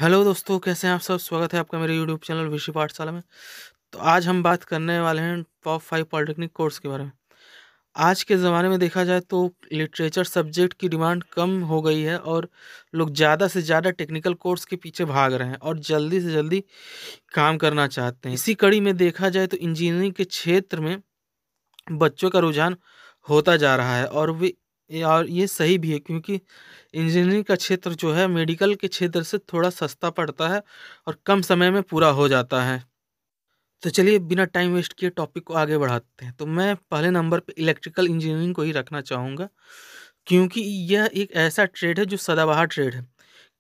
Hello दोस्तों, कैसे हैं आप सब। स्वागत है आपका मेरे यूट्यूब चैनल विषय पाठशाला में। तो आज हम बात करने वाले हैं टॉप 5 पॉलिटेक्निक कोर्स के बारे में। आज के ज़माने में देखा जाए तो लिटरेचर सब्जेक्ट की डिमांड कम हो गई है और लोग ज़्यादा से ज़्यादा टेक्निकल कोर्स के पीछे भाग रहे हैं और जल्दी से जल्दी काम करना चाहते हैं। इसी कड़ी में देखा जाए तो इंजीनियरिंग के क्षेत्र में बच्चों का रुझान होता जा रहा है और ये सही भी है, क्योंकि इंजीनियरिंग का क्षेत्र जो है मेडिकल के क्षेत्र से थोड़ा सस्ता पड़ता है और कम समय में पूरा हो जाता है। तो चलिए बिना टाइम वेस्ट किए टॉपिक को आगे बढ़ाते हैं। तो मैं पहले नंबर पे इलेक्ट्रिकल इंजीनियरिंग को ही रखना चाहूँगा, क्योंकि यह एक ऐसा ट्रेड है जो सदाबहार ट्रेड है।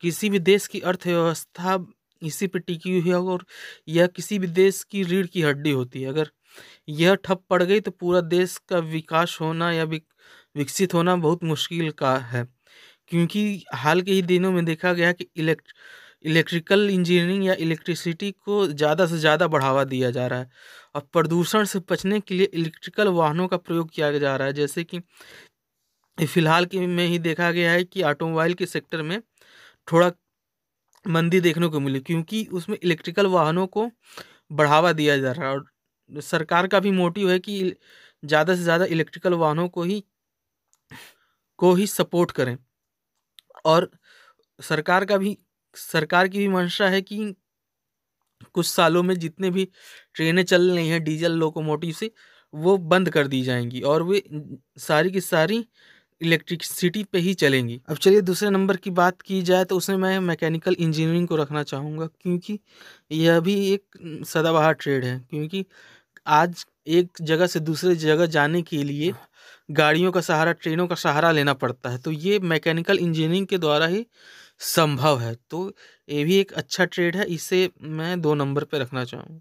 किसी भी देश की अर्थव्यवस्था इसी पे टिकी हुई है और यह किसी भी देश की रीढ़ की हड्डी होती है। अगर यह ठप पड़ गई तो पूरा देश का विकास होना या विकसित होना बहुत मुश्किल का है। क्योंकि हाल के ही दिनों में देखा गया कि इलेक्ट्रिकल इंजीनियरिंग या इलेक्ट्रिसिटी को ज़्यादा से ज़्यादा बढ़ावा दिया जा रहा है और प्रदूषण से बचने के लिए इलेक्ट्रिकल वाहनों का प्रयोग किया जा रहा है। जैसे कि फिलहाल के में ही देखा गया है कि ऑटोमोबाइल के सेक्टर में थोड़ा मंदी देखने को मिली, क्योंकि उसमें इलेक्ट्रिकल वाहनों को बढ़ावा दिया जा रहा है और सरकार का भी मोटिव है कि ज़्यादा से ज़्यादा इलेक्ट्रिकल वाहनों को ही सपोर्ट करें। और सरकार का भी सरकार की भी मंशा है कि कुछ सालों में जितने भी ट्रेनें चल रही हैं डीजल लोकोमोटिव से, वो बंद कर दी जाएंगी और वे सारी की सारी इलेक्ट्रिसिटी पे ही चलेंगी। अब चलिए दूसरे नंबर की बात की जाए तो उसमें मैं मैकेनिकल इंजीनियरिंग को रखना चाहूँगा, क्योंकि यह भी एक सदाबहार ट्रेड है। क्योंकि आज एक जगह से दूसरे जगह जाने के लिए गाड़ियों का सहारा, ट्रेनों का सहारा लेना पड़ता है, तो ये मैकेनिकल इंजीनियरिंग के द्वारा ही संभव है। तो ये भी एक अच्छा ट्रेड है, इसे मैं 2 नंबर पे रखना चाहूँगा।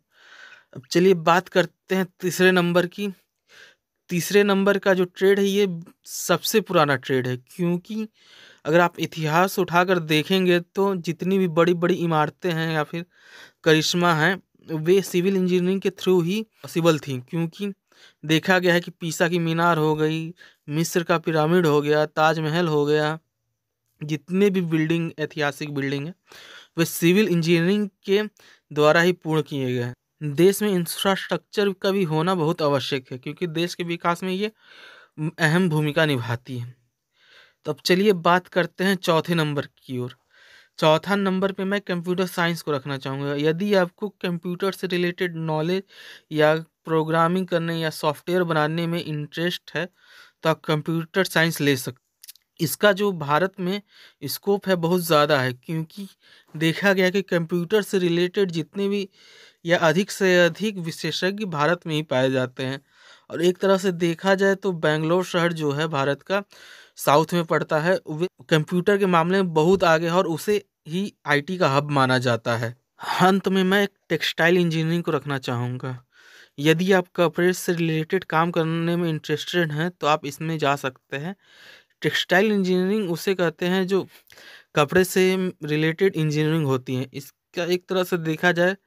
अब चलिए बात करते हैं तीसरे नंबर की। तीसरे नंबर का जो ट्रेड है ये सबसे पुराना ट्रेड है, क्योंकि अगर आप इतिहास उठाकर देखेंगे तो जितनी भी बड़ी-बड़ी इमारतें हैं या फिर करिश्मा हैं, वे सिविल इंजीनियरिंग के थ्रू ही पॉसिबल थी। क्योंकि देखा गया है कि पीसा की मीनार हो गई, मिस्र का पिरामिड हो गया, ताजमहल हो गया, जितने भी बिल्डिंग ऐतिहासिक बिल्डिंग है वे सिविल इंजीनियरिंग के द्वारा ही पूर्ण किए गए हैं। देश में इंफ्रास्ट्रक्चर का भी होना बहुत आवश्यक है, क्योंकि देश के विकास में ये अहम भूमिका निभाती है। तो अब चलिए बात करते हैं चौथे नंबर की ओर। चौथा नंबर पे मैं कंप्यूटर साइंस को रखना चाहूँगा। यदि आपको कंप्यूटर से रिलेटेड नॉलेज या प्रोग्रामिंग करने या सॉफ्टवेयर बनाने में इंटरेस्ट है तो आप कंप्यूटर साइंस ले सकते। इसका जो भारत में स्कोप है बहुत ज़्यादा है, क्योंकि देखा गया कि कंप्यूटर से रिलेटेड जितने भी या अधिक से अधिक विशेषज्ञ भारत में ही पाए जाते हैं। और एक तरह से देखा जाए तो बेंगलोर शहर जो है भारत का साउथ में पड़ता है, वे कंप्यूटर के मामले में बहुत आगे है और उसे ही आईटी का हब माना जाता है। अंत में मैं एक टेक्सटाइल इंजीनियरिंग को रखना चाहूँगा। यदि आप कपड़े से रिलेटेड काम करने में इंटरेस्टेड हैं तो आप इसमें जा सकते हैं। टेक्सटाइल इंजीनियरिंग उसे कहते हैं जो कपड़े से रिलेटेड इंजीनियरिंग होती है। इसका एक तरह से देखा जाए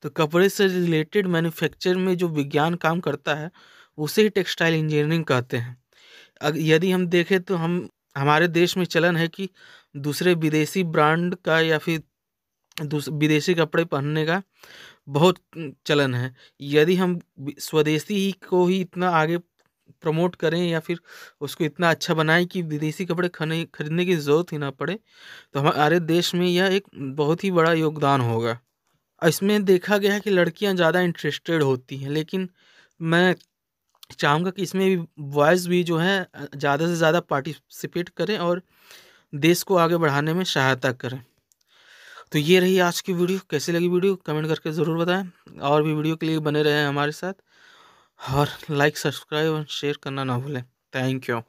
तो कपड़े से रिलेटेड मैन्युफैक्चर में जो विज्ञान काम करता है उसे ही टेक्सटाइल इंजीनियरिंग कहते हैं। यदि हम देखें तो हम हमारे देश में चलन है कि दूसरे विदेशी ब्रांड का या फिर विदेशी कपड़े पहनने का बहुत चलन है। यदि हम स्वदेशी ही को ही इतना आगे प्रमोट करें या फिर उसको इतना अच्छा बनाएं कि विदेशी कपड़े खरीदने की ज़रूरत ही ना पड़े, तो हमारे देश में यह एक बहुत ही बड़ा योगदान होगा। इसमें देखा गया है कि लड़कियां ज़्यादा इंटरेस्टेड होती हैं, लेकिन मैं चाहूँगा कि इसमें भी बॉयज़ भी जो हैं ज़्यादा से ज़्यादा पार्टिसिपेट करें और देश को आगे बढ़ाने में सहायता करें। तो ये रही आज की वीडियो। कैसी लगी वीडियो कमेंट करके ज़रूर बताएं और भी वीडियो के लिए बने रहें हमारे साथ और लाइक सब्सक्राइब और शेयर करना ना भूलें। Thank you.